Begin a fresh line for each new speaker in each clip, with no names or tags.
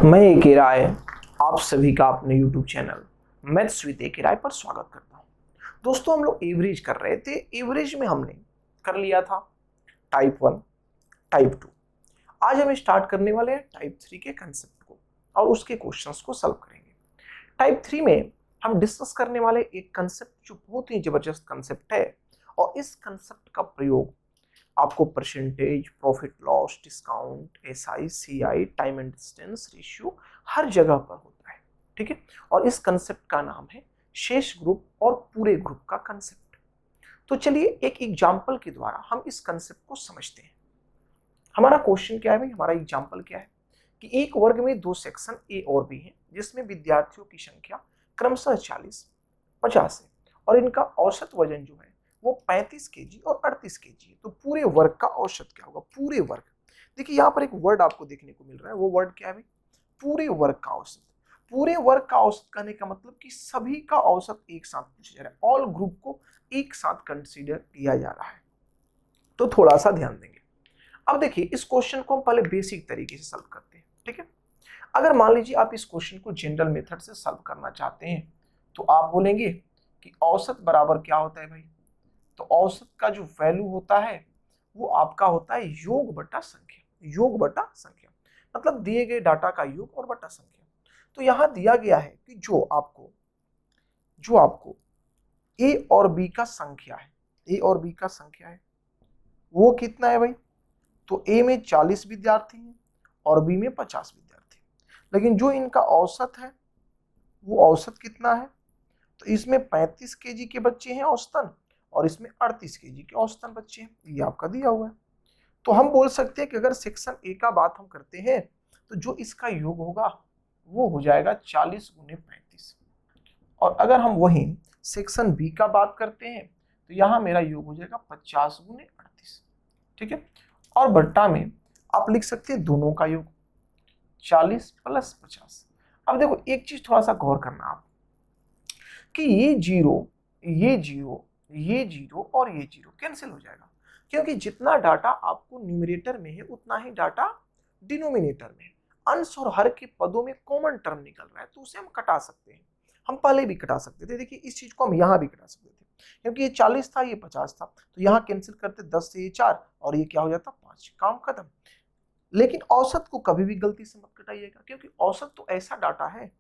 मैं एक राय आप सभी का अपने YouTube चैनल मैथ्स विद एक राय पर स्वागत करता हूं। दोस्तों, हम लोग एवरेज कर रहे थे। एवरेज में हमने कर लिया था टाइप 1, टाइप 2। आज हम स्टार्ट करने वाले हैं टाइप 3 के कंसेप्ट को और उसके क्वेश्चंस को सॉल्व करेंगे। टाइप 3 में हम डिस्कस करने वाले एक कंसेप्ट जो बहुत ही जबरदस्त कंसेप्ट है और इस कंसेप्ट का प्रयोग आपको percentage, profit loss, discount, SI, CI, time and distance ratio हर जगह पर होता है। ठीक है, और इस कंसेप्ट का नाम है शेष ग्रुप और पूरे ग्रुप का कंसेप्ट। तो चलिए एक एग्जांपल के द्वारा हम इस कंसेप्ट को समझते हैं। हमारा क्वेश्चन क्या है भाई, हमारा एग्जांपल क्या है कि एक वर्ग में दो सेक्शन ए और बी हैं जिसमें विद्यार्थियों की संख्या क्रमशः 40, 50 है और इनका औसत वजन जो है वो 35 केजी और 38 केजी है। तो पूरे वर्ग का औसत क्या होगा? पूरे वर्ग, देखिए यहाँ पर एक वर्ड आपको देखने को मिल रहा है, वो वर्ड क्या है भाई? पूरे वर्ग का औसत। पूरे वर्ग का औसत कहने का मतलब कि सभी का औसत एक साथ पूछा जा रहा है, ऑल ग्रुप को एक साथ कंसीडर किया जा रहा है। तो थोड़ा सा ध्यान देंगे। अब देखिए इस क्वेश्चन को हम पहले बेसिक तरीके से सॉल्व करते हैं। ठीक है, अगर मान लीजिए आप इस क्वेश्चन को जनरल मेथड से सॉल्व करना चाहते हैं तो आप बोलेंगे कि औसत बराबर क्या होता है भाई? तो औसत का जो वैल्यू होता है वो आपका होता है योग बटा संख्या। योग बटा संख्या मतलब दिए गए डाटा का योग और बटा संख्या। तो यहां दिया गया है कि जो आपको ए और बी का संख्या है, ए और बी का संख्या है वो कितना है भाई? तो ए में 40 विद्यार्थी हैं और बी में 50 विद्यार्थी। लेकिन जो इनका औसत है वो औसत कितना है? तो इसमें 35 केजी के बच्चे हैं औसतन और इसमें 38 केजी के औसतन बच्चे हैं। ये आपका दिया हुआ है। तो हम बोल सकते हैं कि अगर सेक्शन ए का बात हम करते हैं तो जो इसका योग होगा वो हो जाएगा 40 गुने 35। और अगर हम वहीं सेक्शन बी का बात करते हैं तो यहाँ मेरा योग हो जाएगा 50 गुने 38। ठीक है, और बट्टा में आप लिख सकते हैं दोनों का योग 40 प्लस 50। अब देखो एक चीज थोड़ा सा गौर करना आप कि ये जीरो और ये जीरो कैंसिल हो जाएगा, क्योंकि जितना डाटा आपको न्यूमरेटर में है उतना ही डाटा डिनोमिनेटर में है। अंश और हर के पदों में कॉमन टर्म निकल रहा है तो उसे हम कटा सकते हैं। हम पहले भी कटा सकते थे, देखिए इस चीज को हम यहाँ भी कटा सकते थे क्योंकि ये 40 था ये 50 था, तो यहाँ कैंसिल करते 10 से ये 4 और ये क्या हो जाता 5, काम खत्म। लेकिन औसत को कभी भी गलती से मत कटाइएगा क्योंकि औसत तो ऐसा डाटा है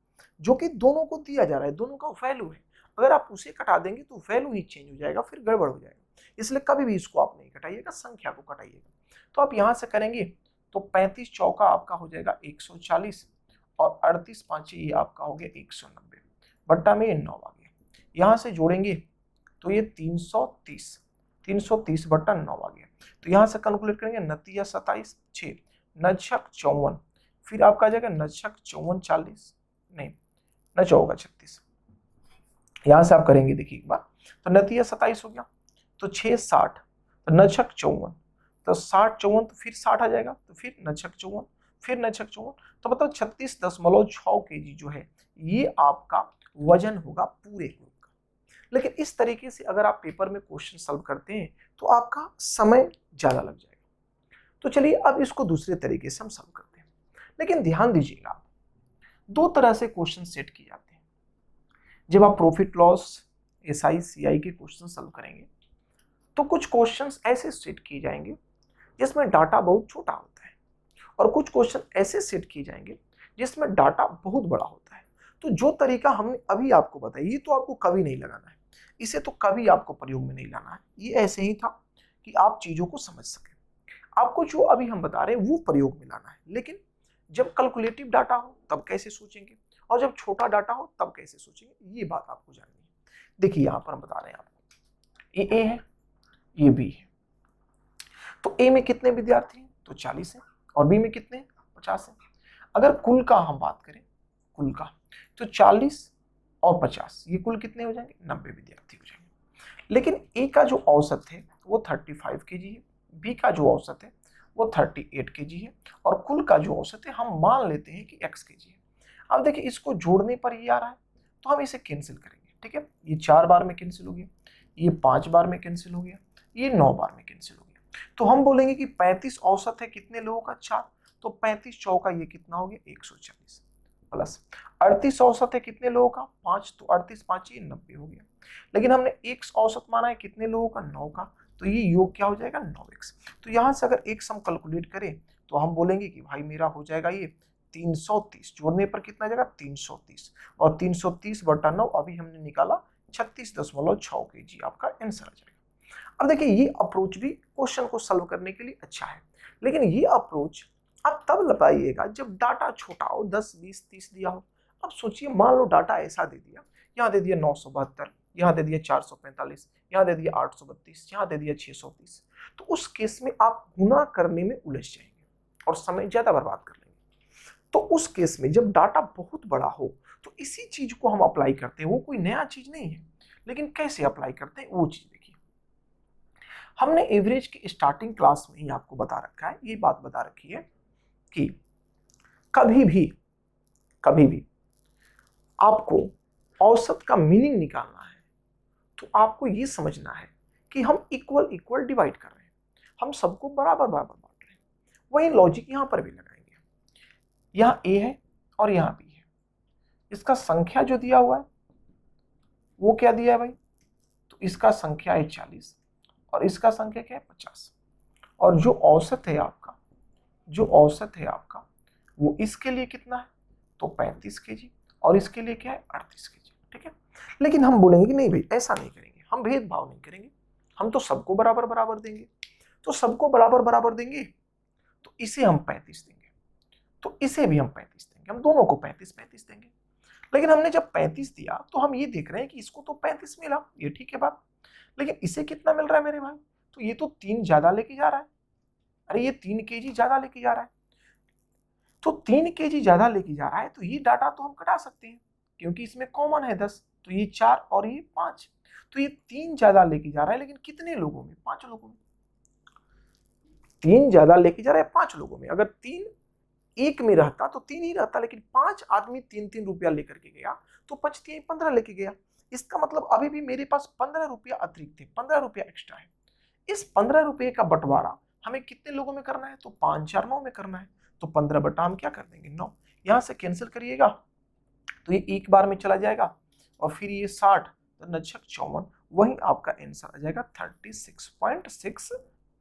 जो कि दोनों को दिया जा रहा है, दोनों का वैल्यू है। अगर आप उसे कटा देंगे तो वैल्यू ही चेंज हो जाएगा, फिर गड़बड़ हो जाएगा। इसलिए कभी भी इसको आप नहीं कटाइएगा, संख्या को कटाइएगा। तो आप यहां से करेंगे तो 35 चौका आपका हो जाएगा 140 और 38 पांचे ये आपका हो गया 190, बट्टा में ये 9 आ गया। यहां से जोड़ेंगे तो ये 330 बट्टा 9 आ गया। तो यहां से कैलकुलेट करेंगे, नतिया 27, 6 नछक 54, फिर आपका आ जाएगा नछक 54 40, नहीं न होगा 36। यहां से आप करेंगे देखिए एक बार, तो नतिया 27 हो गया तो 6 60, तो नछक 54, तो 60 54 तो फिर 60 आ जाएगा, तो फिर नछक 54, फिर नछक 54, तो मतलब 36.6 केजी जो है ये आपका वजन होगा पूरे ग्रुप का। लेकिन इस तरीके से अगर आप पेपर में क्वेश्चन सॉल्व करते हैं तो आपका समय ज्यादा लग जाएगा। तो चलिए अब इसको दूसरे तरीके से हम सॉल्व करते हैं। लेकिन ध्यान दीजिएगा, दो तरह से क्वेश्चन सेट किए जाते हैं। जब आप प्रॉफिट लॉस, एसआई, सीआई के क्वेश्चन सॉल्व करेंगे तो कुछ क्वेश्चंस ऐसे सेट किए जाएंगे जिसमें डाटा बहुत छोटा होता है और कुछ क्वेश्चन ऐसे सेट किए जाएंगे जिसमें डाटा बहुत बड़ा होता है। तो जो तरीका हमने अभी आपको बताया ये तो आपको कभी नहीं लगाना है, इसे तो कभी आपको प्रयोग में नहीं लाना है। ये ऐसे ही था कि आप चीजों को समझ सके। आपको जो अभी हम बता रहे हैं वो प्रयोग में लाना है, लेकिन जब कैलकुलेटिव डाटा हो तब कैसे सोचेंगे और जब छोटा डाटा हो तब कैसे सोचेंगे, ये बात आपको जाननी है। देखिए यहां पर हम बता रहे हैं आपको, ये ए है ये बी है। तो ए में कितने विद्यार्थी हैं? तो 40 है और बी में कितने हैं? 50 है। अगर कुल का हम बात करें, कुल का, तो 40 और 50 ये कुल कितने हो जाएंगे? 90 विद्यार्थी हो जाएंगे। लेकिन ए का जो औसत है वो 35 केजी है, बी का जो औसत है वो 38 केजी है और कुल का जो औसत है हम मान लेते हैं कि x केजी है। अब देखिए इसको जोड़ने पर ये आ रहा है तो हम इसे कैंसिल करेंगे। ठीक है, ये 4 बार में कैंसिल हो गया, ये 5 बार में कैंसिल हो गया, ये 9 बार में कैंसिल हो गया। तो हम बोलेंगे कि 35 औसत है कितने लोगों का? 4, तो 35 चौका ये कितना हो गया 140 प्लस 38 औसत है कितने लोगों का 5, तो 38 5 ये 90 हो गया। लेकिन हमने एक औसत माना है कितने लोगों का 9 का, तो ये योग क्या हो जाएगा 9x। तो यहां से अगर एक सम कैलकुलेट करें तो हम बोलेंगे कि भाई मेरा हो जाएगा ये 330, जोड़ने पर कितना जाएगा 330, और 330 बटा 9 अभी हमने निकाला 36.6 kg आपका आंसर आ जाएगा। अब देखिए ये अप्रोच भी क्वेश्चन को सॉल्व करने के लिए अच्छा है, लेकिन ये अप्रोच आप तब लगाइएगा जब डाटा छोटा हो, 10 20 30 दिया हो। अब सोचिए मान लो डाटा ऐसा दे दिया, यहाँ दे दिया 972, यहाँ दे दिया 445, यहाँ दे दिया 832, यहाँ दे दिया 630, तो उस केस में आप गुना करने में उलझ जाएंगे और समय ज्यादा बर्बाद कर लेंगे। तो उस केस में जब डाटा बहुत बड़ा हो तो इसी चीज को हम अप्लाई करते हैं, वो कोई नया चीज नहीं है, लेकिन कैसे अप्लाई करते हैं वो चीज देखिए। हमने एवरेज की स्टार्टिंग क्लास में ही आपको बता रखा है, ये बात बता रखी है कि कभी भी आपको औसत का मीनिंग निकालना है तो आपको ये समझना है कि हम इक्वल डिवाइड कर रहे हैं, हम सबको बराबर बराबर बांट रहे हैं। वही लॉजिक यहां पर भी लगाएंगे। यहां ए है और यहां बी है, इसका संख्या जो दिया हुआ है वो क्या दिया है भाई, तो इसका संख्या है 40 और इसका संख्या क्या है 50, और जो औसत है आपका वो इसके लिए कितना है तो 35 kg, और इसके लिए क्या है 38 kg, ठीक है। लेकिन हम बोलेंगे कि नहीं भाई ऐसा नहीं करेंगे, हम भेदभाव नहीं करेंगे, हम तो सबको बराबर बराबर देंगे। तो सबको बराबर बराबर देंगे तो इसे हम 35 देंगे, तो इसे भी हम 35 देंगे, हम दोनों को 35 देंगे। लेकिन हमने जब 35 दिया तो हम ये देख रहे हैं कि इसको तो 35 मिला, ये ठीक है बात, लेकिन इसे कितना मिल रहा है मेरे भाई, तो ये तो 3 ज्यादा लेके जा रहा है, अरे ये 3 kg ज्यादा लेके जा रहा है। तो 3 kg ज्यादा लेके जा रहा है तो ये डाटा तो हम कटा सकते हैं क्योंकि इसमें कॉमन है 10, तो ये 4 और ये 5, तो ये 3 ज्यादा लेके जा रहा है, लेकिन कितने लोगों में 5 लोगों में। 3 ज्यादा लेके जा रहा है 5 लोगों में, अगर 3 एक में रहता तो 3 ही रहता, लेकिन 5 आदमी 3-3 रुपया लेकर के गया तो 5 15 लेके गया। इसका मतलब अभी भी मेरे पास 15 रुपया अतिरिक्त है, 15 रुपया एक्स्ट्रा है। इस 15 रुपये का बंटवारा हमें कितने लोगों में करना है, तो 5 4 9 में करना है, तो 15 बटा हम क्या कर देंगे 9, यहां से कैंसिल करिएगा तो ये एक बार में चला जाएगा, और फिर ये 60 तो 9 54, वही आपका आंसर आ जाएगा 36.6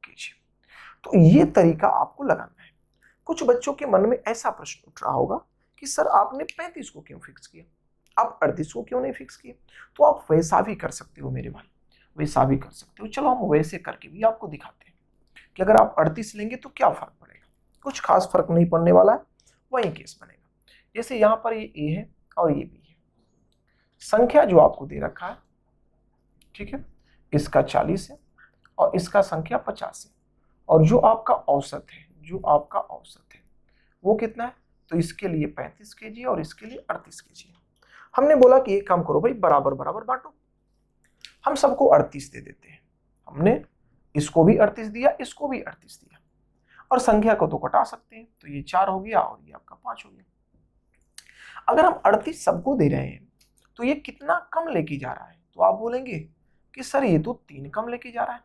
kg। तो ये तरीका आपको लगाना है। कुछ बच्चों के मन में ऐसा प्रश्न उठ रहा होगा कि सर आपने 35 को क्यों फिक्स किया, आप 38 को क्यों नहीं फिक्स किए। तो आप वैसा भी कर सकते हो मेरे भाई, वैसा भी कर सकते हो। चलो हम वैसे करके भी आपको दिखाते हैं कि अगर आप 38 लेंगे तो क्या फर्क पड़ेगा। कुछ खास फर्क नहीं पड़ने वाला है, वही केस बनेगा। जैसे यहाँ पर ये ए है और ये बी है, संख्या जो आपको दे रखा है ठीक है, इसका 40 है और इसका संख्या 50 है, और जो आपका औसत है वो कितना है, तो इसके लिए 35 kg और इसके लिए 38 kg। हमने बोला कि एक काम करो भाई बराबर बराबर बांटो, हम सबको 38 दे देते हैं। हमने इसको भी 38 दिया, इसको भी 38 दिया, और संख्या को तो कटा सकते हैं, तो ये 4 हो गया और ये आपका 5 हो गया। अगर हम 38 सबको दे रहे हैं तो ये कितना कम लेके जा रहा है, तो आप बोलेंगे कि सर ये तो 3 कम लेके जा रहा है।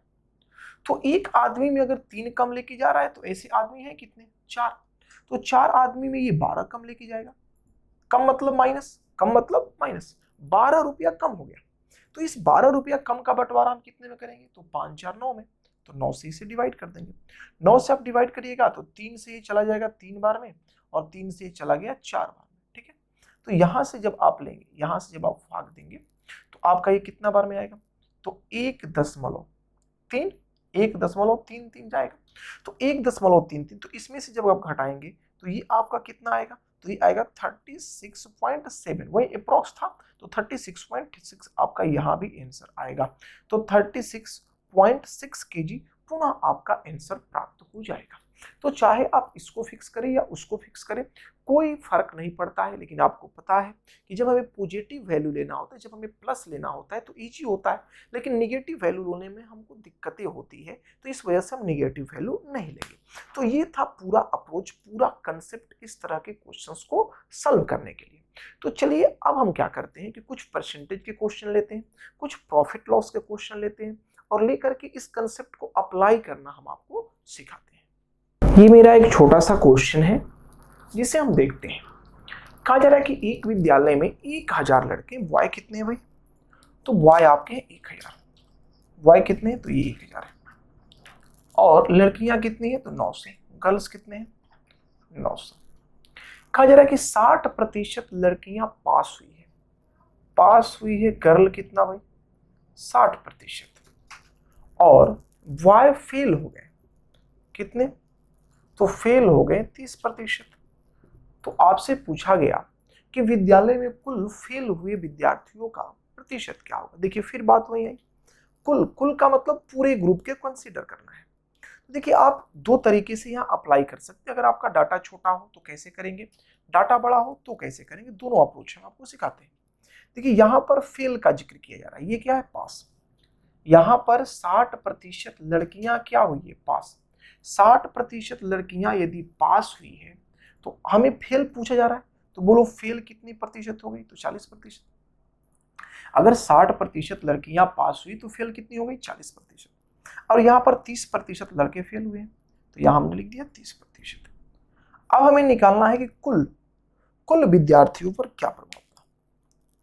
तो एक आदमी में अगर 3 कम लेके जा रहा है तो ऐसे आदमी है कितने 4, तो 4 आदमी में ये 12 कम लेके जाएगा। कम मतलब माइनस, 12 रुपया कम हो गया। तो इस 12 रुपया कम का बंटवारा हम कितने में करेंगे, तो 5 4 9 में, तो 9 से इसे डिवाइड कर देंगे। 9 से आप डिवाइड करिएगा तो 3 से ये चला जाएगा 3 बार में, और 3 से ये चला गया 4 बार में, ठीक है। तो यहां से जब आप लेंगे, यहां से जब आप भाग देंगे तो आपका ये कितना बार में आएगा, तो 1.3 1.33 जाएगा, तो 1.33, तो इसमें से जब आप घटाएंगे तो ये आपका कितना आएगा, तो ये आएगा 36.7, वही अप्रॉक्स था, तो 36.6 आपका यहाँ भी आंसर आएगा। तो 36.6 kg पुनः आपका आंसर प्राप्त हो जाएगा। तो चाहे आप इसको फिक्स करें या उसको फिक्स करें, कोई फर्क नहीं पड़ता है। लेकिन आपको पता है कि जब हमें पॉजिटिव वैल्यू लेना होता है, जब हमें प्लस लेना होता है तो इजी होता है, लेकिन निगेटिव वैल्यू लेने में हमको दिक्कतें होती है, तो इस वजह से हम निगेटिव वैल्यू नहीं लेंगे। तो ये था पूरा अप्रोच, पूरा कंसेप्ट इस तरह के क्वेश्चंस को सॉल्व करने के लिए। तो चलिए अब हम क्या करते हैं कि कुछ परसेंटेज के क्वेश्चन लेते हैं, कुछ प्रॉफिट लॉस के क्वेश्चन लेते हैं, और लेकर के इस कंसेप्ट को अप्लाई करना हम आपको सिखाते हैं। ये मेरा एक छोटा सा क्वेश्चन है जिसे हम देखते हैं। कहा जा रहा है कि एक विद्यालय में 1000 लड़के, बॉय कितने हैं भाई? तो बॉय आपके हैं 1000। बॉय कितने हैं? तो ये 1000 है। और लड़कियां कितनी है? तो 900। गर्ल्स कितने हैं? 900। कहा जा रहा है कि 60% लड़कियां पास हुई है। पास हुई है गर्ल कितना भाई? 60%। और बॉय फेल हो गए कितने? तो फेल हो गए 30%। तो आपसे पूछा गया कि विद्यालय में कुल फेल हुए विद्यार्थियों का प्रतिशत क्या होगा। देखिए फिर बात वही आई, कुल का मतलब पूरे ग्रुप के कंसीडर करना है। तो देखिए आप दो तरीके से यहाँ अप्लाई कर सकते हैं। अगर आपका डाटा छोटा हो तो कैसे करेंगे, डाटा बड़ा हो तो कैसे करेंगे, दोनों अप्रोच हम आपको सिखाते हैं। देखिए यहाँ पर फेल का जिक्र किया जा रहा है, ये क्या है? पास। यहाँ पर 60% लड़कियां क्या हुई है? पास। 60% लड़कियां यदि पास हुई है तो हमें फेल पूछा जा रहा है, तो बोलो फेल कितनी प्रतिशत हो गई? तो 40%। अगर 60% लड़कियां पास हुई तो फेल कितनी हो गई? 40%। और यहाँ पर 30% लड़के फेल हुए हैं, तो यहाँ हमने लिख दिया 30%। अब हमें निकालना है कि कुल विद्यार्थियों पर क्या प्रभाव पड़ा,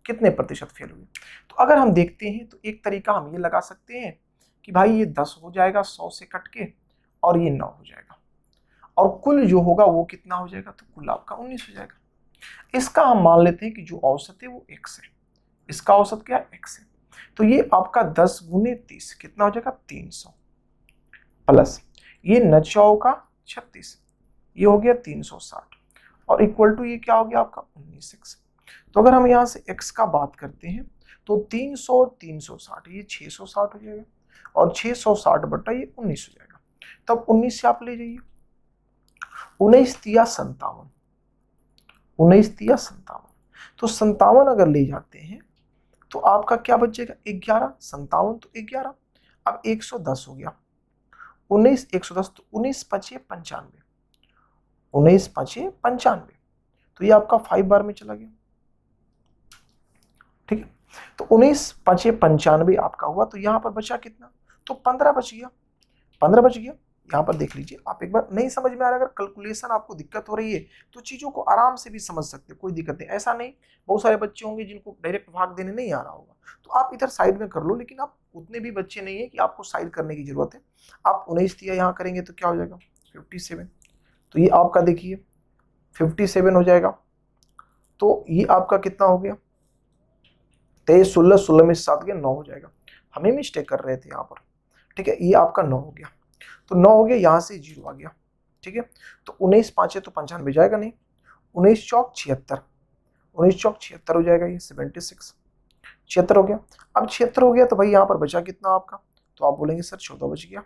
कितने प्रतिशत फेल हुए। तो अगर हम देखते हैं तो एक तरीका हम ये लगा सकते हैं कि भाई ये 10 हो जाएगा 100 से कट के, और ये 9 हो जाएगा, और कुल जो होगा वो कितना हो जाएगा? तो कुल आपका 19 हो जाएगा। इसका हम मान लेते हैं कि जो औसत है वो x है। इसका औसत क्या है? x है। तो ये आपका 10 गुने 30 कितना हो जाएगा? 300, प्लस ये 9 का 36, ये हो गया 360, और इक्वल टू ये क्या हो गया आपका? 19x। तो अगर हम यहाँ से x का बात करते हैं तो 300 और 360 ये 660 हो जाएगा, और 660 बटा ये 19 हो जाएगा। तब 19 से आप ले जाइए, 19 तिया 57, 19 तिया 57। तो 57 अगर ले जाते हैं तो आपका क्या बचेगा? 11। 57 तो 11। अब 110 हो गया, 19 110, तो 19 पचे 95, 19 पचे 95। तो ये आपका 5 बार में चला गया, ठीक है। तो 19 पचे 95 आपका हुआ, तो यहाँ पर बचा कितना? तो 15 बच गया, 15 बच गया। यहाँ पर देख लीजिए, आप एक बार नहीं समझ में आ रहा, अगर कैलकुलेशन आपको दिक्कत हो रही है तो चीजों को आराम से भी समझ सकते हैं, कोई दिक्कत नहीं। ऐसा नहीं, बहुत सारे बच्चे होंगे जिनको डायरेक्ट भाग देने नहीं आ रहा होगा, तो आप इधर साइड में कर लो, लेकिन आप उतने भी बच्चे नहीं है कि आपको साइड करने की जरूरत है। आप 19 दिया यहाँ करेंगे तो क्या हो जाएगा? 57। तो ये आपका देखिए 57 हो जाएगा। तो ये आपका कितना हो गया? 23 16, 16 में 7 गया 9 हो जाएगा। हमें मिस्टेक कर रहे थे यहाँ पर, ठीक है। ये आपका 9 हो गया, तो 9 हो गया, यहाँ से 0 आ गया, ठीक है। तो 19 पाँच तो 95 जाएगा नहीं, 19 चौक 76, 19 चौक 76 हो जाएगा, ये 76, 76 हो गया। अब 76 हो गया तो भाई यहाँ पर बचा कितना आपका? तो आप बोलेंगे सर 14 बच गया,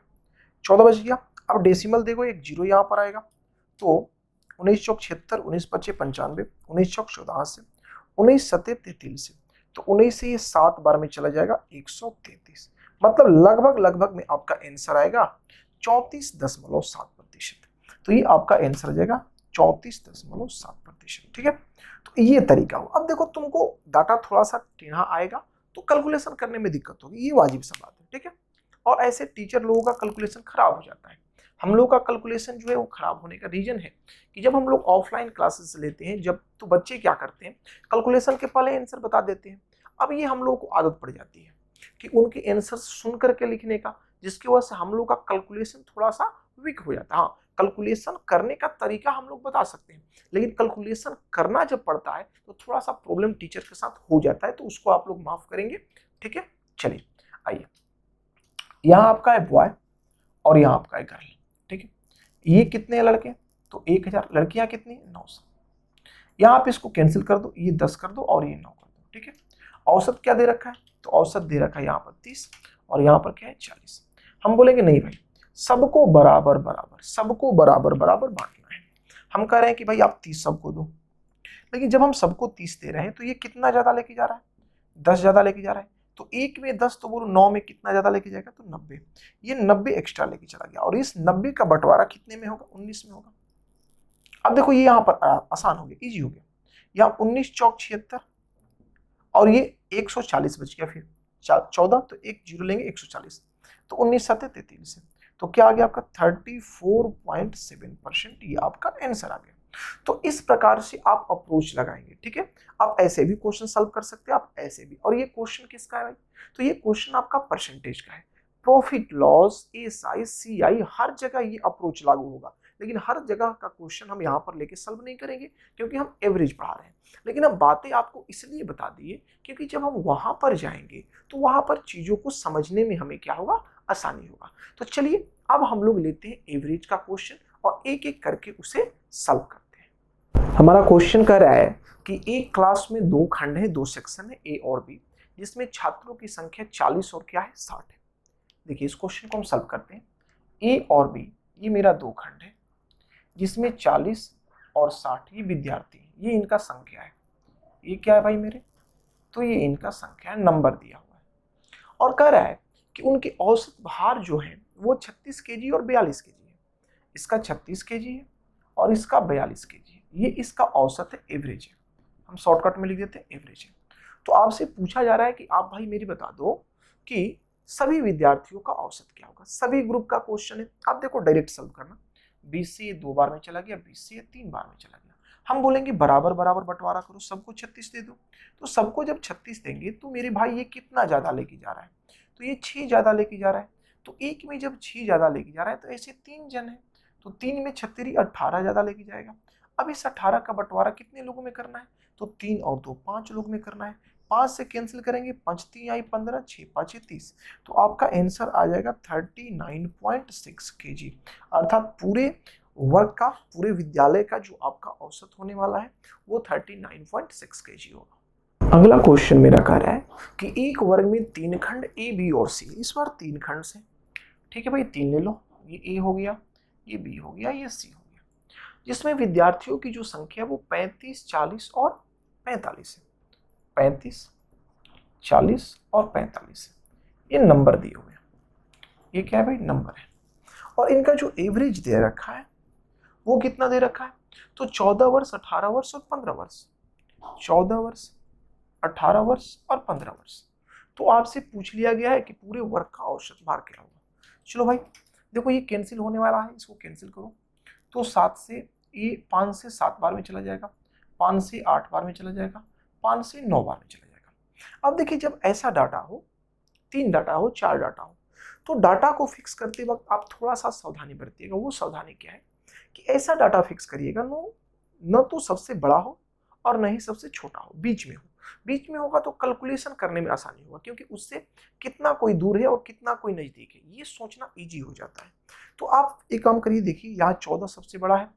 14 बच गया। अब डेसिमल देखो, एक 0 यहाँ पर आएगा, तो 19 चौक 76, 19 पचे 95, 19 चौक 14 से, 19 सत्ते 33 से, तो 19 से ये 7 बार में चला जाएगा 133। मतलब लगभग में आपका आंसर आएगा 34.7%। तो ये आपका आंसर आ जाएगा 34.7%, ठीक है। तो ये तरीका हो। अब देखो तुमको डाटा थोड़ा सा टेढ़ा आएगा तो कैलकुलेशन करने में दिक्कत होगी, ये वाजिब सा बात है, ठीक है। और ऐसे टीचर लोगों का कैलकुलेशन खराब हो जाता है। हम लोग का कैलकुलेशन जो है वो खराब होने का रीजन है कि जब हम लोग ऑफलाइन क्लासेस लेते हैं, जब तो बच्चे क्या करते हैं, कैलकुलेशन के पहले आंसर बता देते हैं। अब ये हम लोगों को आदत पड़ जाती है कि उनके आंसर सुन करके लिखने का, जिसकी वजह से हम लोग का कैलकुलेशन थोड़ा सा वीक हो जाता है। हाँ, कैलकुलेशन करने का तरीका हम लोग बता सकते हैं, लेकिन कैलकुलेशन करना जब पड़ता है तो थोड़ा सा प्रॉब्लम टीचर के साथ हो जाता है, तो उसको आप लोग माफ करेंगे, ठीक है। चलिए आइए, यहाँ आपका है बॉय और यहाँ आपका है गर्ल, ठीक है। ये कितने लड़के? तो 1000। लड़कियां कितनी? 900। यहाँ आप इसको कैंसिल कर दो, ये 10 कर दो और ये 9 कर दो, ठीक है। औसत क्या दे रखा है? तो औसत दे रखा है यहाँ पर 30 और यहाँ पर क्या है? 40। हम बोलेंगे नहीं भाई, सबको बराबर बराबर, सबको बराबर बराबर बांटना है। हम कह रहे हैं कि भाई आप 30 सबको दो, लेकिन जब हम सबको 30 दे रहे हैं तो ये कितना ज्यादा लेके जा रहा है? 10 ज्यादा लेके जा रहा है। तो एक में 10 तो बोलो 9 में कितना ज्यादा लेके जाएगा? तो 90। ये 90 एक्स्ट्रा लेके चला गया, और इस 90 का बंटवारा कितने में होगा? 19 में होगा। अब देखो ये यहाँ पर आसान हो गया, इजी हो गया। यहाँ 19 चौक 76 और ये 140 बच गया, फिर 14, तो एक जीरो लेंगे 140, तो 19 सत्ते 33 है। तो क्या आ गया आपका 34.7%, ये आपका आंसर आ गया। तो इस प्रकार से आप अप्रोच लगाएंगे, ठीक है। आप ऐसे भी क्वेश्चन सॉल्व कर सकते हैं, आप ऐसे भी। और ये क्वेश्चन किसका है भाई? तो ये क्वेश्चन आपका परसेंटेज का है। प्रॉफिट लॉस, एसआई, सीआई, हर जगह ये अप्रोच लागू होगा, लेकिन हर जगह का क्वेश्चन हम यहाँ पर लेके सॉल्व नहीं करेंगे, क्योंकि हम एवरेज पढ़ा रहे हैं। लेकिन हम बातें आपको इसलिए बता दिए क्योंकि जब हम वहां पर जाएंगे तो वहां पर चीजों को समझने में हमें क्या होगा, आसानी होगा। तो चलिए अब हम लोग लेते हैं एवरेज का क्वेश्चन और एक एक करके उसे सॉल्व करते हैं। हमारा क्वेश्चन कह रहा है कि एक क्लास में दो खंड है, दो सेक्शन है, ए और बी, जिसमें छात्रों की संख्या 40 और क्या है, 60 है। देखिए इस क्वेश्चन को हम सॉल्व करते हैं। ए और बी ये मेरा दो खंड है, जिसमें 40 और 60 ये विद्यार्थी हैं, ये इनका संख्या है। ये क्या है भाई मेरे? तो ये इनका संख्या है, नंबर दिया हुआ है। और कह रहा है कि उनके औसत भार जो है वो 36 केजी और 42 केजी है। इसका 36 केजी है और इसका 42 केजी है। ये इसका औसत है, एवरेज है। हम शॉर्टकट में लिख देते हैं एवरेज है। तो आपसे पूछा जा रहा है कि आप भाई मेरी बता दो कि सभी विद्यार्थियों का औसत क्या होगा। सभी ग्रुप का क्वेश्चन है, आप देखो डायरेक्ट सॉल्व करना। 20 से 2 बार में चला गया, 20 से 3 बार में चला गया। हम बोलेंगे बराबर बराबर बंटवारा करो, सबको 36 दे दो। तो सबको जब 36 देंगे तो मेरे भाई ये कितना ज्यादा लेके जा रहा है? तो ये 6 ज्यादा लेके जा रहा है। तो एक में जब 6 ज्यादा लेके जा रहा है तो ऐसे 3 जन है, तो 3 में 36 18 ज्यादा लेके जाएगा। अब इस 18 का बंटवारा कितने लोगों में करना है? तो 3 और 2 5 लोग में करना है। 5 से कैंसिल करेंगे, 5 3 आई 15, 6 5 30। तो आपका आंसर आ जाएगा 39.6 केजी, अर्थात पूरे वर्ग का, पूरे विद्यालय का जो आपका औसत होने वाला है वो 39.6 केजी होगा। अगला क्वेश्चन मेरा कह रहा है कि एक वर्ग में 3 खंड ए, बी और सी, इस बार 3 खंड से, ठीक है भाई, 3 ले लो। ये ए हो गया, ये बी हो गया, ये सी हो गया, जिसमें विद्यार्थियों की जो संख्या वो 35, 40 और 45 है। 35, 40 और 45 है। ये नंबर दिए हुए हैं। ये क्या है भाई? नंबर है। और इनका जो एवरेज दे रखा है वो कितना दे रखा है? तो 14 वर्ष, 18 वर्ष और 15 वर्ष। 14 वर्ष, 18 वर्ष और 15 वर्ष। तो आपसे पूछ लिया गया है कि पूरे वर्ग का औसत भार क्या होगा। चलो भाई देखो, ये कैंसिल होने वाला है, इसको कैंसिल करो। तो 7 से ये 5 से 7 बार में चला जाएगा, 5 से 8 बार में चला जाएगा, 5 से 9 बार में चला जाएगा। अब देखिए जब ऐसा डाटा हो, 3 डाटा हो, 4 डाटा हो, तो डाटा को फिक्स करते वक्त आप थोड़ा सा सावधानी बरतिएगा। वो सावधानी क्या है कि ऐसा डाटा फिक्स करिएगा न तो सबसे बड़ा हो और न ही सबसे छोटा हो, बीच में हो। बीच में होगा तो कैलकुलेशन करने में आसानी होगा, क्योंकि उससे कितना कोई दूर है और कितना कोई नजदीक है ये सोचना इजी हो जाता है। तो आप एक काम करिए, देखिए यहाँ 14 सबसे बड़ा है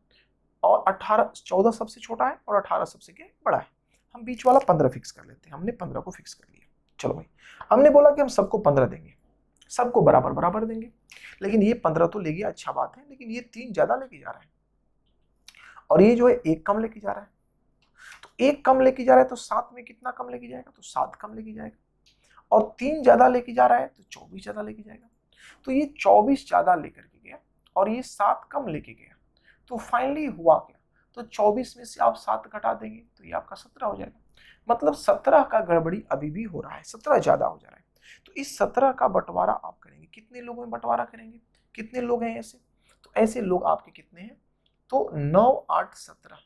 और 14 सबसे छोटा है और 18 सबसे क्या बड़ा है। हम बीच वाला 15 फिक्स कर लेते हैं। हमने 15 को फिक्स कर लिया। चलो भाई, हमने बोला कि हम सबको 15 देंगे, सबको बराबर बराबर देंगे। लेकिन ये 15 तो ले गया, अच्छा बात है, लेकिन ये 3 ज्यादा लेके जा रहा है और ये जो है 1 कम लेके जा रहा है। तो 1 कम लेके जा रहा है तो 7 में कितना कम लेके जाएगा? तो 7 कम लेके जाएगा। और 3 ज्यादा लेके जा रहा है तो 24 ज्यादा लेके जाएगा। तो ये 24 ज्यादा लेकर के गया और ये 7 कम लेके गया। तो फाइनली हुआ क्या? तो 24 में से आप 7 घटा देंगे तो ये आपका 17 हो जाएगा। मतलब 17 का गड़बड़ी अभी भी हो रहा है, 17 ज्यादा हो जा रहा है। तो इस 17 का बंटवारा आप करेंगे, कितने लोगों में बंटवारा करेंगे? कितने लोग हैं ऐसे? तो ऐसे लोग आपके कितने हैं? तो 9 8 17,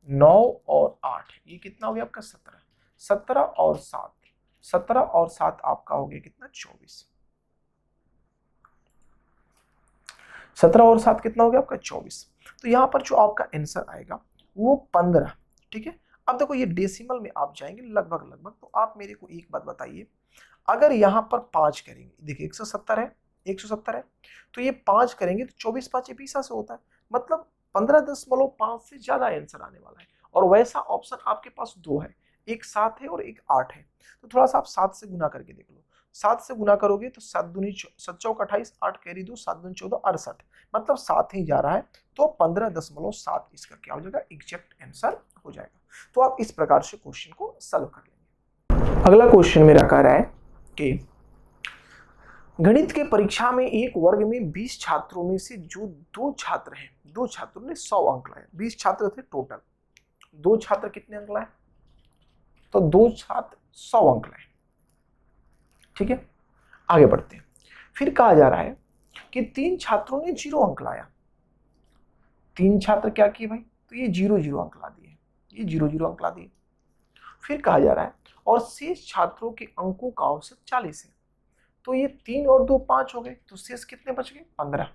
9 और 8 ये कितना हो गया आपका? 17। 17 और 7, 17 और 7 आपका हो गया कितना? 24। 17 और 7 कितना हो गया आपका? 24। तो यहाँ पर जो आपका आंसर आएगा वो 15, ठीक है। अब देखो ये डेसिमल में आप जाएंगे लगभग लगभग। तो आप मेरे को एक बात बताइए, अगर यहाँ पर 5 करेंगे, देखिए 170 है, 170 है, तो ये 5 करेंगे तो 24 5 20 से होता है, मतलब 15.5 से ज्यादा आंसर आने वाला है। और वैसा ऑप्शन आपके पास 2 है, एक 7 है और एक 8 है। तो थोड़ा सा आप 7 से गुना करके देख लो। 7 से गुना करोगे तो 7 दूनी 7 चौक 28, 8 कैरी 2, 7 दूनी 14, 68, मतलब 7 ही जा रहा है। तो 15.7 इसका क्या हो जाएगा? एग्जैक्ट आंसर हो जाएगा। तो आप इस प्रकार से क्वेश्चन को सॉल्व कर लेंगे। अगला क्वेश्चन मेरा कह रहा है कि गणित के परीक्षा में एक वर्ग में 20 छात्रों में से जो 2 छात्र हैं, 2 छात्रों ने 100 अंक लाए। 20 छात्र थे टोटल, 2 छात्र कितने अंक लाए? तो 2 छात्र 100 अंक लाए, ठीक है। आगे बढ़ते हैं। फिर कहा जा रहा है कि 3 छात्रों ने 0 अंक लाया। 3 छात्र क्या किए भाई, तो ये 0 अंक ला दिए, ये 0 अंक ला दिए। फिर कहा जा रहा है और शेष छात्रों के अंकों का औसत 40 है। तो ये 3 और 2 5 हो गए, तो शेष कितने बच गए, 15।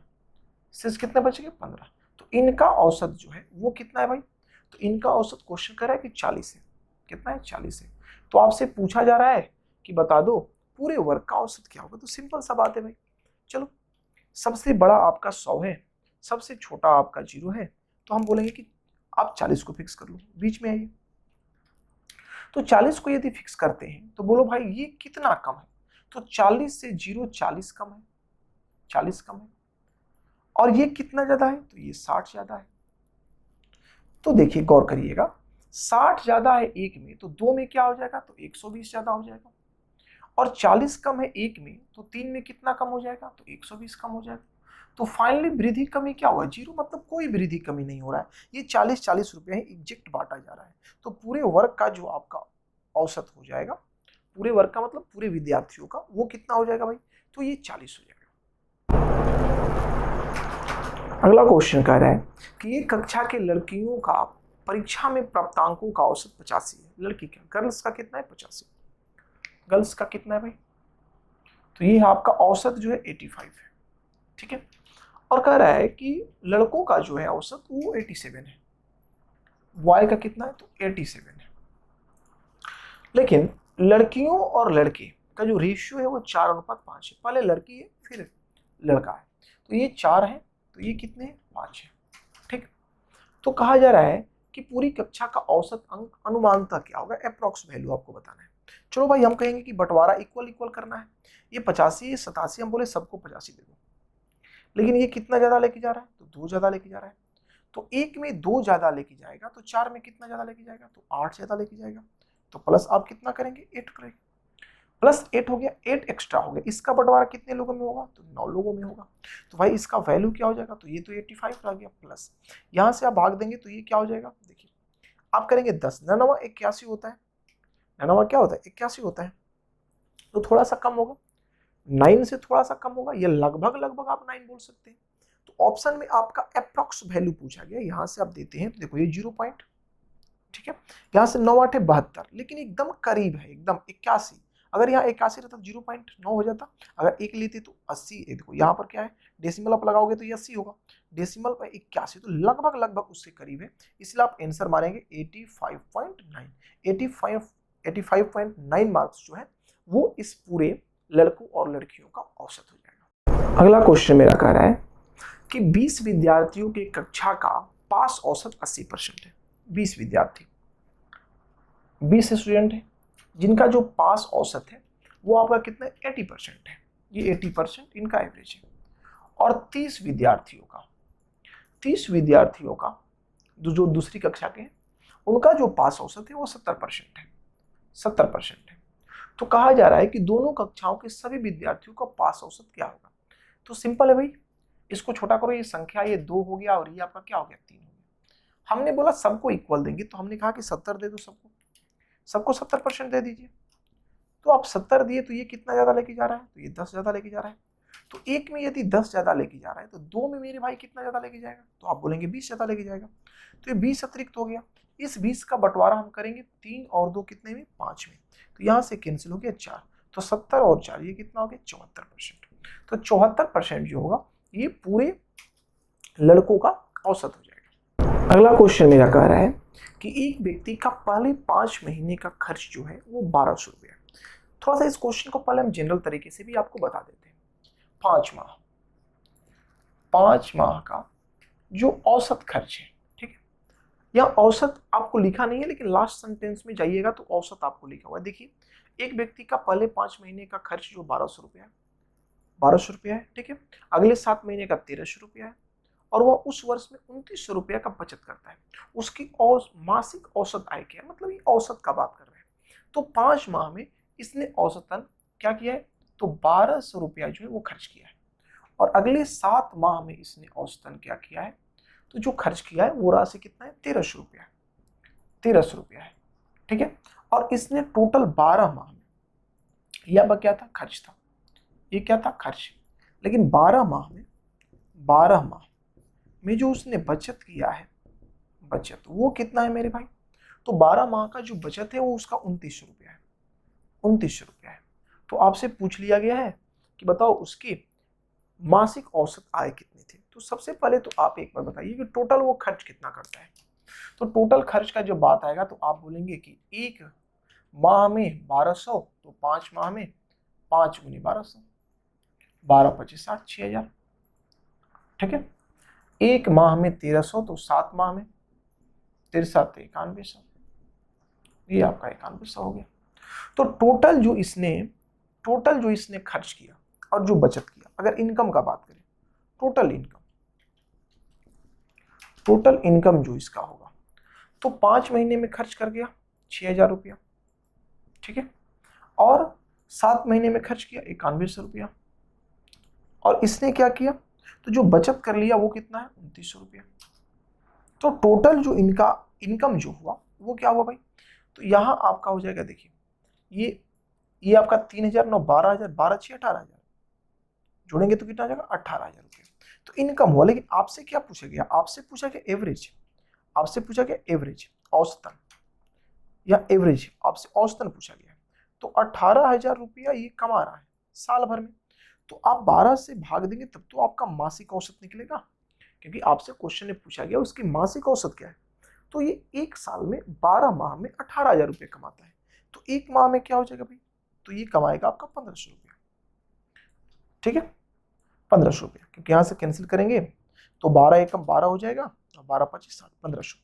शेष कितने बच गए, 15। तो इनका औसत जो है वो कितना है भाई, तो इनका औसत क्वेश्चन कर रहा है कि 40 है। कितना है, 40 है। तो आपसे पूछा जा रहा है कि बता दो पूरे वर्ग का औसत क्या होगा। तो सिंपल सा बात है भाई, चलो सबसे बड़ा आपका 100 है, सबसे छोटा आपका 0 है, तो हम बोलेंगे कि आप 40 को फिक्स कर लो, बीच में आइए। तो 40 को यदि फिक्स करते हैं तो बोलो भाई ये कितना कम है, तो 40 से 0 40 कम है, 40 कम है। और ये कितना ज्यादा है, तो ये 60 ज्यादा है। तो देखिए गौर करिएगा, 60 ज्यादा है एक में, तो 2 में क्या हो जाएगा, तो 120 ज्यादा हो जाएगा। और 40 कम है एक में, तो 3 में कितना कम हो जाएगा, तो 120 कम हो जाएगा। तो फाइनली वृद्धि कमी क्या हुआ, 0, मतलब कोई वृद्धि कमी नहीं हो रहा है। ये 40-40 रुपए है, एग्जैक्ट बांटा जा रहा है। तो पूरे वर्ग का जो आपका औसत हो जाएगा, पूरे वर्ग का मतलब पूरे विद्यार्थियों का, वो कितना हो जाएगा भाई, तो ये 40 हो जाएगा। अगला क्वेश्चन कह रहा है कि ये कक्षा के लड़कियों का परीक्षा में प्राप्तांकों का औसत 85 है। लड़की क्या, गर्ल्स का कितना है, 85। गर्ल्स का कितना है भाई, तो ये आपका औसत जो है 85 है, ठीक है। और कह रहा है कि लड़कों का जो है औसत वो 87 है, बॉय का कितना है, तो 87 है। लेकिन लड़कियों और लड़के का जो रेशियो है वो 4:5 है। पहले लड़की है फिर लड़का है, तो ये 4 है, तो ये कितने हैं, 5 है, ठीक। तो कहा जा रहा है कि पूरी कक्षा का औसत अंक अनुमानतः क्या होगा, अप्रॉक्स वैल्यू आपको बताना है। चलो भाई हम कहेंगे कि बंटवारा इक्वल इक्वल करना है। ये 85 87, हम बोले सबको 85 दे दो, लेकिन ये कितना ज्यादा लेके जा रहा है, तो 2 ज्यादा लेके जा रहा है। तो एक में 2 ज्यादा लेके जाएगा, तो 4 में कितना ज्यादा लेके जाएगा, तो 8 ज्यादा लेके जाएगा। तो प्लस आप कितना करेंगे, 8 करेंगे, प्लस 8 हो गया, 8 एक्स्ट्रा हो गया। इसका बंटवारा कितने लोगों में होगा, तो 9 लोगों में होगा। तो भाई इसका वैल्यू क्या हो जाएगा, तो ये तो 85 रह गया, प्लस यहां से आप भाग देंगे तो ये क्या हो जाएगा, देखिए आप करेंगे 10, 9 81 होता है, 9 क्या होता है, 81 होता है। तो थोड़ा सा कम होगा, 9 से थोड़ा सा कम होगा, ये लगभग लगभग आप 9 बोल सकते हैं। तो ऑप्शन में आपका अप्रॉक्स वैल्यू पूछा गया, यहां से आप देते हैं, तो देखो ये 0 पॉइंट, ठीक है। यहाँ से 9 8 72, लेकिन एकदम करीब है, एकदम 81। अगर यहाँ 81 रहता तो 0.9 हो जाता। अगर एक लेते तो 80, देखो यहाँ पर क्या है, डेसिमल आप लगाओगे तो ये 80 होगा, डेसिमल पर 81, तो लगभग लगभग उससे करीब है। इसलिए आप आंसर मारेंगे 85.9। 85.9 मार्क्स जो है वो इस पूरे लड़कों और लड़कियों का औसत हो जाएगा। अगला क्वेश्चन मेरा कह रहा है कि 20 विद्यार्थियों की कक्षा का पास औसत 80% है। 20 विद्यार्थी, 20 स्टूडेंट है जिनका जो पास औसत है वो आपका कितना है, 80% है। ये 80% इनका एवरेज है। और 30 विद्यार्थियों का जो दूसरी कक्षा के हैं उनका जो पास औसत है वो 70% है, 70% है। तो कहा जा रहा है कि दोनों कक्षाओं के सभी विद्यार्थियों का पास औसत क्या होगा। तो सिंपल है भाई, इसको छोटा करो, ये संख्या ये 2 हो गया और ये आपका क्या हो गया, 3 हो गया। हमने बोला सबको इक्वल देंगे, तो हमने कहा कि 70 दे दो, सबको 70% दे दीजिए। तो आप 70 दिए तो ये कितना ज्यादा लेके जा रहा है, तो ये 10 ज्यादा लेके जा रहा है। तो एक में यदि 10 ज्यादा लेके जा रहा है तो 2 में मेरे भाई कितना ज्यादा लेके जाएगा, तो आप बोलेंगे 20 ज्यादा लेके जाएगा। तो ये 20 अतिरिक्त हो गया। इस 20 का बंटवारा हम करेंगे 3 और 2 कितने में, 5 में। तो यहाँ से कैंसिल हो गया 4, तो 70 और 4 ये कितना हो गया, 74%। तो 74% जो होगा ये पूरे लड़कों का औसत हो जाएगा। अगला क्वेश्चन मेरा कह रहा है कि एक व्यक्ति का पहले 5 महीने का खर्च जो है वो 1200 रुपया। थोड़ा सा इस क्वेश्चन को पहले हम जनरल तरीके से भी आपको बता देते हैं। 5 माह का जो औसत खर्च है, ठीक है, यह औसत आपको लिखा नहीं है, लेकिन लास्ट सेंटेंस में जाइएगा तो औसत आपको लिखा हुआ है। देखिए एक व्यक्ति का पहले 5 महीने का खर्च जो 1200 रुपया है, 1200 रुपया है, ठीक है। अगले 7 महीने का 1300 रुपया है, और वह उस वर्ष में 2900 रुपया का बचत करता है। उसकी मासिक औसत आय क्या है, मतलब ये औसत का बात कर रहे हैं। तो 5 माह में इसने औसतन क्या किया है, तो 1200 रुपया जो है वो खर्च किया है। और अगले 7 माह में इसने औसतन क्या किया है, तो जो खर्च किया है वो राशि कितना है, 1300 रुपया, 1300 रुपया है, ठीक है। और इसने टोटल 12 माह में, यह क्या था, खर्च था, ये क्या था, खर्च। लेकिन 12 माह में 12 माह में जो उसने बचत किया है, बचत वो कितना है मेरे भाई? तो 12 माह का जो बचत है वो उसका 29 रुपया है, 29 रुपया है। तो आपसे पूछ लिया गया है कि बताओ उसकी मासिक औसत आय कितनी थी। तो सबसे पहले तो आप एक बार बताइए कि टोटल वो खर्च कितना करता है। तो टोटल खर्च का जब बात आएगा तो आप बोलेंगे कि एक माह में 1200, तो 5 माह में 5 गुनी 1200, 12 25 60, 6000, ठीक है। एक माह में 1300, तो 7 माह में 13 9100, ये आपका 9100 हो गया। तो टोटल जो इसने खर्च किया और जो बचत किया, अगर इनकम का बात करें, टोटल इनकम जो इसका होगा, तो 5 महीने में खर्च कर गया 6000 रुपया, ठीक है, और 7 महीने में खर्च किया 9100 रुपया, और इसने क्या किया, तो जो बचत कर लिया वो कितना है, 2900 रुपया। तो टोटल जो इनका इनकम जो हुआ वो क्या हुआ भाई? तो यहाँ आपका हो जाएगा, देखिए ये आपका 3000, 9 12000, 12 6 18000, जोड़ेंगे तो कितना आ जाएगा, 18000 रुपये। तो इनकम हुआ। लेकिन आपसे क्या पूछा गया? आपसे पूछा गया एवरेज, आपसे पूछा गया एवरेज, औसतन, या एवरेज आपसे औसतन पूछा गया। तो 18000 रुपया ये कमा रहा है साल भर में। तो आप 12 से भाग देंगे तब तो आपका मासिक औसत निकलेगा, क्योंकि आपसे क्वेश्चन में पूछा गया उसकी मासिक औसत क्या है। तो ये एक साल में 12 माह में 18000 रुपये कमाता है। तो एक माह में क्या हो जाएगा भाई? तो ये कमाएगा आपका 1500 रुपया, ठीक है, 1500 रुपया, क्योंकि यहाँ से कैंसिल करेंगे तो 12 एकम 12 हो जाएगा, और 12 25 60, 1500।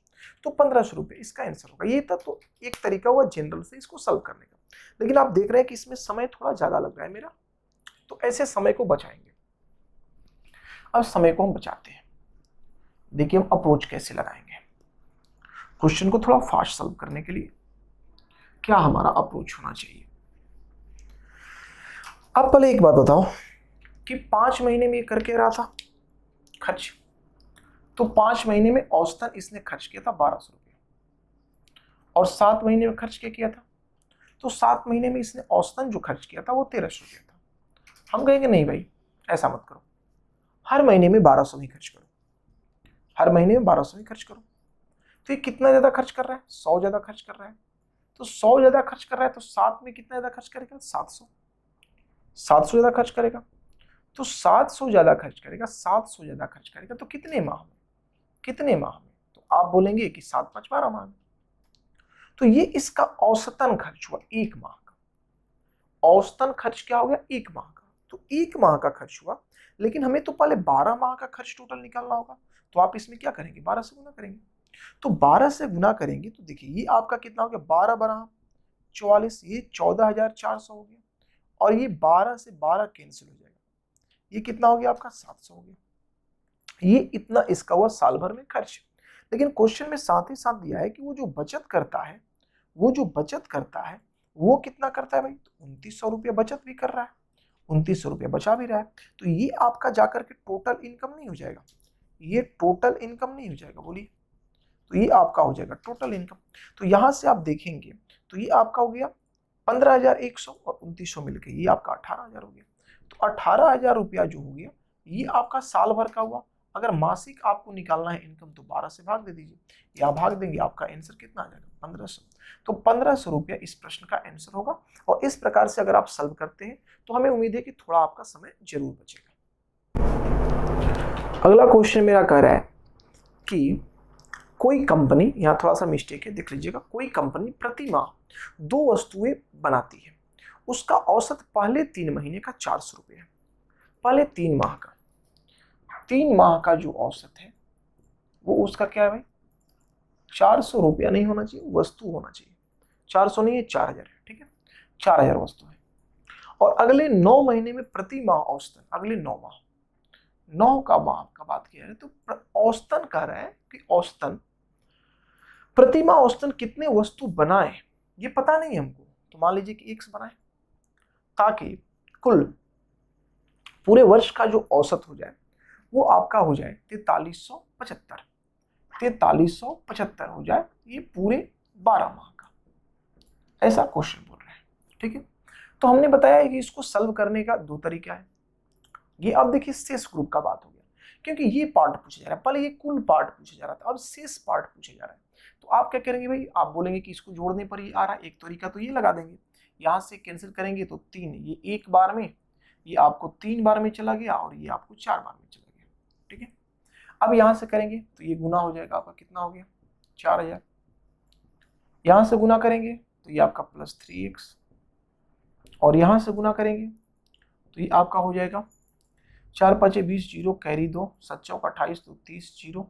तो 1500 रुपये इसका आंसर होगा। ये था तो एक तरीका हुआ जनरल से इसको सॉल्व करने का। लेकिन आप देख रहे हैं कि इसमें समय थोड़ा ज्यादा लग रहा है मेरा, तो ऐसे समय को बचाएंगे। अब समय को हम बचाते हैं। देखिए हम अप्रोच कैसे लगाएंगे क्वेश्चन को थोड़ा फास्ट सॉल्व करने के लिए, क्या हमारा अप्रोच होना चाहिए। अब पहले एक बात बताओ कि 5 महीने में ये करके रहा था खर्च, तो 5 महीने में औसतन इसने खर्च किया था 1200 रुपया, और 7 महीने में खर्च क्या किया था, तो 7 महीने में इसने औसतन जो खर्च किया था वो 1300 रुपया था। हम कहेंगे नहीं भाई ऐसा मत करो, हर महीने में 1200 ही खर्च करो, हर महीने में 1200 ही खर्च करो। तो ये कितना ज्यादा खर्च कर रहा है, 100 ज्यादा खर्च कर रहा है। तो 100 ज्यादा खर्च कर रहा है तो 7 में कितना ज्यादा खर्च करेगा, 700, 700 ज्यादा खर्च करेगा। तो 700 ज्यादा खर्च करेगा, 700 ज्यादा खर्च करेगा तो कितने माह में, कितने माह में? तो आप बोलेंगे कि 7 5 12 माह में। तो ये इसका औसतन खर्च हुआ एक माह का। औसतन खर्च क्या हो गया, एक माह का। तो एक माह का खर्च हुआ, लेकिन हमें तो पहले 12 माह का खर्च टोटल निकालना होगा। तो आप इसमें क्या करेंगे, 12 से गुना करेंगे। तो 12 से गुना करेंगे तो देखिए ये आपका कितना हो गया, 12 12 44, ये 14400 हो गया, और ये 12 से 12 कैंसिल हो जाएगा, ये कितना हो गया आपका 700 हो गया। ये इतना इसका हुआ साल भर में खर्च। लेकिन क्वेश्चन में साथ ही साथ दिया है कि वो जो बचत करता है, वो जो बचत करता है वो कितना करता है भाई, तो 2900 रुपया बचत भी कर रहा है, 2900 रुपया बचा भी रहा है। तो ये आपका जाकर के टोटल इनकम नहीं हो जाएगा, ये टोटल इनकम नहीं हो जाएगा, बोलिए। तो ये आपका हो जाएगा टोटल इनकम। तो यहां से आप देखेंगे तो ये आपका हो गया 15100 और 2900 मिलकर ये आपका 18000 हो गया। तो 18000 रुपया जो हो गया ये आपका साल भर का हुआ। अगर मासिक आपको निकालना है इनकम तो 12 से भाग दे दीजिए, या भाग देंगे आपका आंसर कितना आ जाएगा, 1500। तो 1500 रुपया इस प्रश्न का आंसर होगा। और इस प्रकार से अगर आप सॉल्व करते हैं तो हमें उम्मीद है कि थोड़ा आपका समय जरूर बचेगा। अगला क्वेश्चन मेरा कह रहा है कि कोई कंपनी, यहाँ थोड़ा सा मिस्टेक है देख लीजिएगा, कोई कंपनी प्रति माह 2 वस्तुएं बनाती है, उसका औसत पहले 3 महीने का 400 रुपये है। पहले 3 माह का, 3 माह का जो औसत है वो उसका क्या है भाई, 400 रुपया नहीं होना चाहिए, वस्तु होना चाहिए। 400 नहीं है, 4000 है, ठीक है, 4000 वस्तु है। और अगले 9 महीने में प्रति माह औसतन, अगले 9 माह, 9 का माह का बात किया है तो औसतन कह रहा है कि औसतन प्रति माह औसतन कितने वस्तु बनाए, ये पता नहीं हमको। तो मान लीजिए कि x बनाए, ताकि कुल पूरे वर्ष का जो औसत हो जाए वो आपका हो जाए 4375, 4375 हो जाए ये पूरे 12 माह का, ऐसा क्वेश्चन बोल रहे हैं, ठीक है। तो हमने बताया है कि इसको सॉल्व करने का 2 तरीका है। ये अब देखिए शेष ग्रुप का बात हो गया क्योंकि ये पार्ट पूछा जा रहा है, पहले ये कुल पार्ट पूछा जा रहा था, अब शेष पार्ट पूछा जा रहा है। तो आप क्या करेंगे भाई, आप बोलेंगे कि इसको जोड़ने पर ही आ रहा है, एक तरीका तो ये लगा देंगे, यहाँ से कैंसिल करेंगे तो 3, ये एक बार में, ये आपको 3 बार में चला गया और ये आपको 4 बार में चला गया। ठीक है, अब यहाँ से करेंगे तो ये गुना हो जाएगा, आपका कितना हो गया 4000। यहाँ से गुना करेंगे तो ये आपका प्लस 3x, और यहाँ से गुना करेंगे तो ये आपका हो जाएगा 4 5 20 जीरो, कैरी 2, 7 चौक 28 तो 30 जीरो,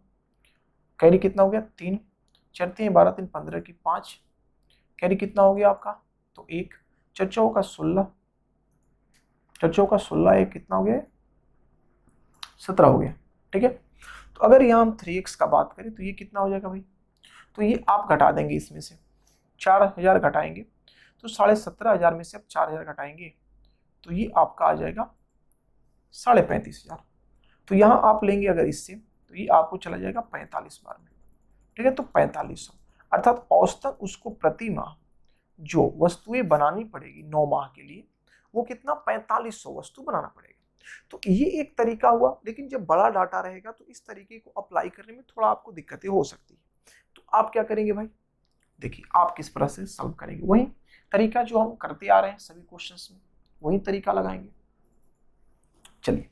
कैरी कितना हो गया 3, चढ़ते हैं 12 3 15 की 5, कैरी कितना हो गया आपका तो 1, 4 चौक 16, 4 चौक 16, एक कितना हो गया 17 हो गया। ठीक है, तो अगर यहाँ हम 3x का बात करें तो ये कितना हो जाएगा भाई, तो ये आप घटा देंगे, इसमें से 4000 घटाएंगे तो 17,500 में से अब 4000 घटाएंगे तो ये आपका आ जाएगा 35,500। तो यहाँ आप लेंगे अगर इससे तो ये आपको चला जाएगा 45 बार में। ठीक है, तो 4500 अर्थात औसतन उसको प्रति माह जो वस्तुएं बनानी पड़ेगी 9 माह के लिए, वो कितना 4500 वस्तु बनाना पड़ेगा। तो ये एक तरीका हुआ, लेकिन जब बड़ा डाटा रहेगा तो इस तरीके को अप्लाई करने में थोड़ा आपको दिक्कतें हो सकती है। तो आप क्या करेंगे भाई, देखिए आप किस तरह से सॉल्व करेंगे, वही तरीका जो हम करते आ रहे हैं सभी क्वेश्चंस में, वही तरीका लगाएंगे। चलिए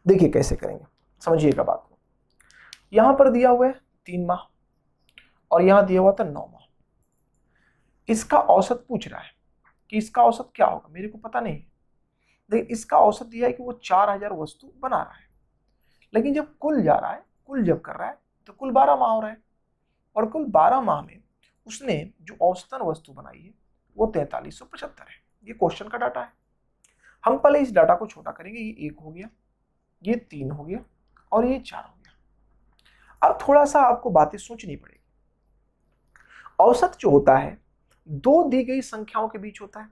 देखिए कैसे करेंगे, समझिएगा बात को। यहां पर दिया हुआ है 3 माह और यहां दिया हुआ था 9 माह। इसका औसत पूछ रहा है कि इसका औसत क्या होगा, मेरे को पता नहीं है, लेकिन इसका औसत दिया है कि वो 4000 वस्तु बना रहा है। लेकिन जब कुल जा रहा है, कुल जब कर रहा है तो कुल 12 माह हो रहा है, और कुल 12 माह में उसने जो औसतन वस्तु बनाई है वो 4375 है। ये क्वेश्चन का डाटा है। हम पहले इस डाटा को छोटा करेंगे, ये 1 हो गया, ये 3 हो गया और ये 4 हो गया। अब थोड़ा सा आपको बातें सोचनी पड़ेगी। औसत जो होता है दो दी गई संख्याओं के बीच होता है,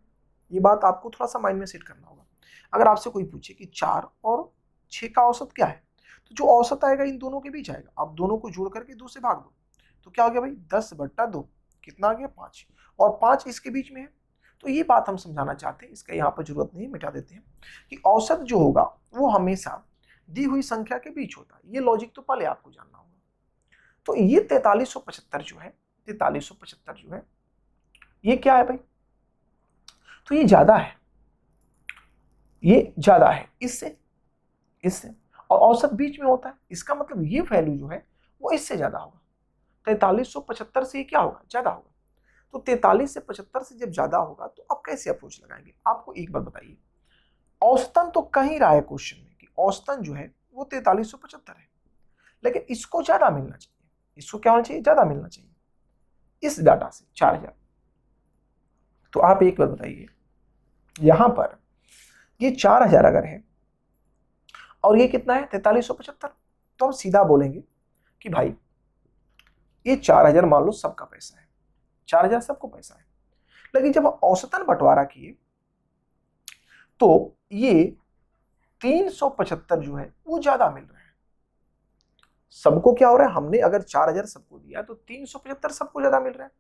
ये बात आपको थोड़ा सा माइंड में सेट करना होगा। अगर आपसे कोई पूछे कि 4 और 6 का औसत क्या है, तो जो औसत आएगा इन दोनों के बीच आएगा। आप दोनों को जोड़ करके 2 से भाग दो तो क्या हो गया भाई 10/2, कितना आ गया 5, और 5 इसके बीच में है। तो ये बात हम समझाना चाहते हैं, इसका यहाँ पर जरूरत नहीं, मिटा देते हैं कि औसत जो होगा वो हमेशा दी हुई संख्या के बीच होता है। ये लॉजिक तो पहले आपको जानना होगा। तो ये 4375 जो है, 4375 जो है ये क्या है भाई, तो ये ज्यादा है, ये ज्यादा है इससे, और औसत बीच में होता है, इसका मतलब ये वैल्यू जो है वो इससे ज्यादा होगा। 4375 से ये क्या होगा, ज्यादा होगा। तो 43 से 75 से जब ज्यादा होगा तो अब कैसे अप्रोच लगाएंगे, आपको एक बात बताइए, औसतन तो कहीं रहा है क्वेश्चन में कि औसतन जो है वो 4375 है, लेकिन इसको ज्यादा मिलना चाहिए, इसको क्या होना चाहिए, ज्यादा मिलना चाहिए इस डाटा से 4000। तो आप एक बात बताइए, यहां पर ये 4000 अगर है और ये कितना है 4375, तो हम सीधा बोलेंगे कि भाई ये 4000 मान लो सबका पैसा है, 4000 सबको पैसा है। लेकिन जब औसतन बंटवारा किए तो ये 375 जो है वो ज्यादा मिल रहा है। सबको क्या हो रहा है, हमने अगर 4000 सबको दिया तो 375 सबको ज्यादा मिल रहा है।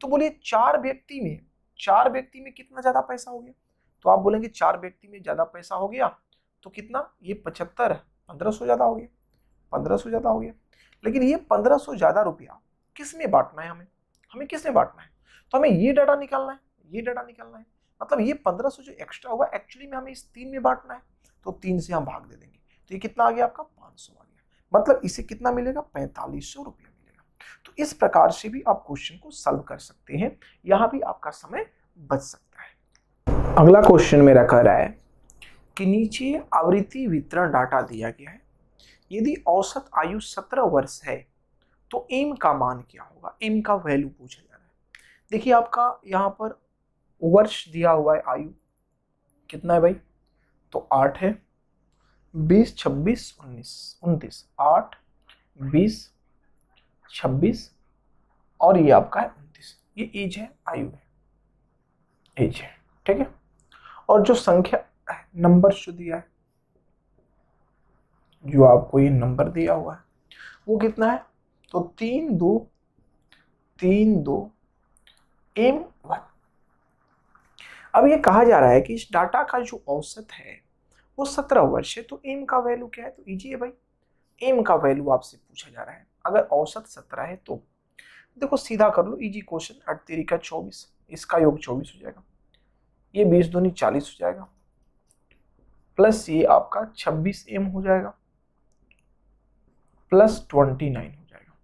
तो बोलिए 4 व्यक्ति में कितना ज्यादा पैसा हो गया, तो आप बोलेंगे 4 व्यक्ति में ज्यादा पैसा हो गया तो कितना, ये 75 1500 ज्यादा हो गया, 1500 ज्यादा हो गया। लेकिन ये 1500 ज्यादा रुपया किस में बांटना है, हमें किस में बांटना है, तो हमें ये डाटा निकालना है, ये डाटा निकालना है। मतलब ये 1500 जो एक्स्ट्रा हुआ एक्चुअली में हमें इस 3 में बांटना है, तो 3 से हम भाग दे देंगे तो ये कितना आ गया आपका 500 आ गया। मतलब इसे कितना मिलेगा 4500 रुपया मिलेगा। तो इस प्रकार से भी आप क्वेश्चन को सॉल्व कर सकते हैं, यहां भी आपका समय बच सकता है। अगला क्वेश्चन मेरा कह रहा है कि नीचे आवृत्ति वितरण डाटा दिया गया है, यदि औसत आयु 17 वर्ष है तो एम का मान क्या होगा, एम का वैल्यू पूछा जा रहा है। देखिए आपका यहाँ पर वर्ष दिया हुआ है, आयु कितना है भाई, तो 8 है, 20 26 19 29, 8 20 26 और ये आपका है 29, ये एज है, आयु है, एज है। ठीक है, और जो संख्या नंबर जो दिया है, जो आपको ये नंबर दिया हुआ है वो कितना है, तो 3 2 3 2 M1। अब ये कहा जा रहा है कि इस डाटा का जो औसत है वो 17 वर्ष है, तो एम का वैल्यू क्या है, तो इजी है भाई, एम का वैल्यू आपसे पूछा जा रहा है। अगर औसत 17 है तो देखो सीधा कर लो, इजी क्वेश्चन। 8 3 का 24, इसका योग 24 हो जाएगा, ये 20 दूनी 40 हो जाएगा, प्लस ये आपका 26 एम हो जाएगा, प्लस 29 हो जाएगा।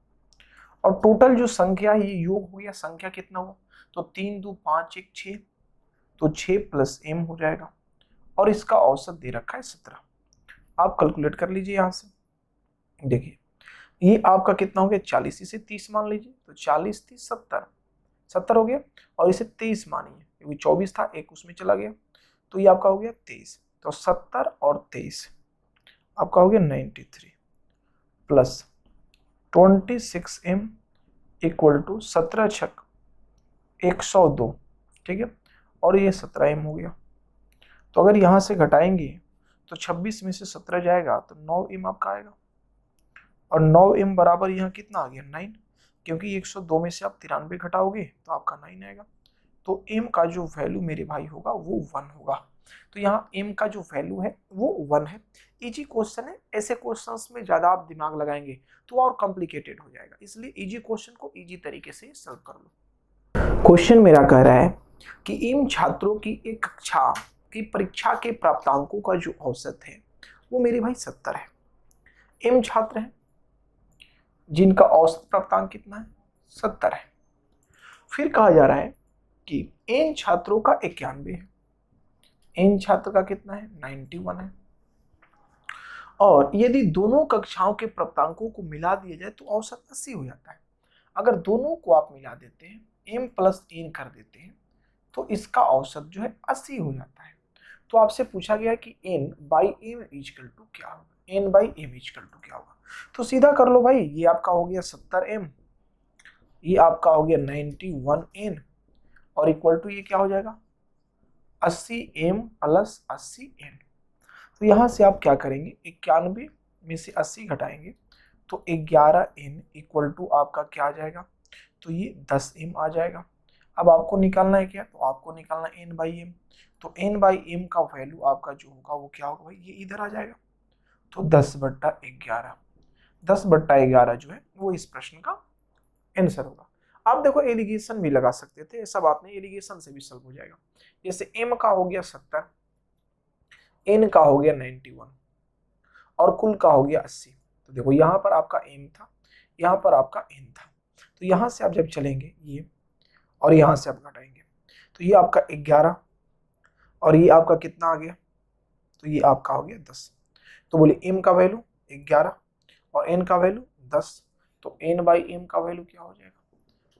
और टोटल जो संख्या ये योग हो गया, संख्या कितना हुआ, तो 3 2 5 1 6, तो 6 प्लस एम हो जाएगा। और इसका औसत दे रखा है 17। आप कैलकुलेट कर लीजिए यहाँ से, देखिए ये आपका कितना हो गया 40, इसे 30 मान लीजिए, तो 40 30 70, 70 हो गया। और इसे 23 मानिए क्योंकि 24 था, एक उसमें चला गया, तो ये आपका हो गया 23। तो 70 और 23 आपका हो गया 93 प्लस 26 एम इक्वल टू 17 छक 102, ठीक है। और ये 17 एम हो गया। तो अगर यहाँ से घटाएंगे तो 26 में से 17 जाएगा तो 9 एम आपका आएगा। और 9 एम बराबर यहाँ कितना आ गया 9, क्योंकि 102 में से आप 93 घटाओगे तो आपका 9 आएगा। तो एम का जो वैल्यू मेरे भाई होगा वो 1 होगा। तो यहाँ एम का जो वैल्यू है वो 1 है। इजी क्वेश्चन है, ऐसे क्वेश्चंस में ज्यादा आप दिमाग लगाएंगे तो और कॉम्प्लिकेटेड हो जाएगा, इसलिए इजी क्वेश्चन को इजी तरीके से सॉल्व कर लो। क्वेश्चन मेरा कह रहा है कि एम छात्रों की एक कक्षा की परीक्षा के प्राप्तांकों का जो औसत है वो मेरे भाई 70 है। एम छात्र हैं जिनका औसत प्राप्तांक कितना है 70 है। फिर कहा जा रहा है कि एन छात्रों का 91 है, एन छात्र का कितना है 91 है। और यदि दोनों कक्षाओं के प्राप्तांकों को मिला दिया जाए तो औसत 80 हो जाता है। अगर दोनों को आप मिला देते हैं, एम प्लस एन कर देते हैं, तो इसका औसत जो है 80 हो जाता है। तो आपसे पूछा गया है कि N by M equal to क्या होगा, N by M equal to क्या होगा। तो सीधा कर लो भाई, ये आपका हो गया 70 एम, ये आपका हो गया 91 एन, और इक्वल टू ये क्या हो जाएगा 80 एम प्लस 80 एन। तो यहाँ से आप क्या करेंगे, 91 में से 80 घटाएंगे तो 11 एन इक्वल टू आपका क्या आ जाएगा, तो ये 10 एम आ जाएगा। अब आपको निकालना है क्या, तो आपको निकालना एन बाई एम। तो एन बाई एम का वैल्यू आपका जो होगा वो क्या होगा भाई, ये इधर आ जाएगा। तो 10/11, 10/11 जो है वो इस प्रश्न का आंसर होगा। आप देखो एलिगेशन भी लगा सकते थे, ऐसा बात नहीं, एलिगेशन से भी सॉल्व हो जाएगा। जैसे m का हो गया 70, n का हो गया 91 और कुल का हो गया 80। तो देखो यहाँ पर आपका m था, यहाँ पर आपका n था, तो यहाँ से आप जब चलेंगे ये और यहाँ से आप घटाएंगे तो ये आपका 11 और ये आपका कितना आ गया, तो ये आपका हो गया 10। तो बोलिए m का वैल्यू 11 और n का वैल्यू 10, तो n बाई m का वैल्यू क्या हो जाएगा,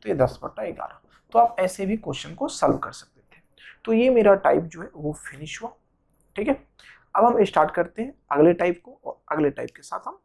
तो ये 10/11। तो आप ऐसे भी क्वेश्चन को सॉल्व कर सकते थे। तो ये मेरा टाइप जो है वो फिनिश हुआ, ठीक है। अब हम स्टार्ट करते हैं अगले टाइप को, और अगले टाइप के साथ हम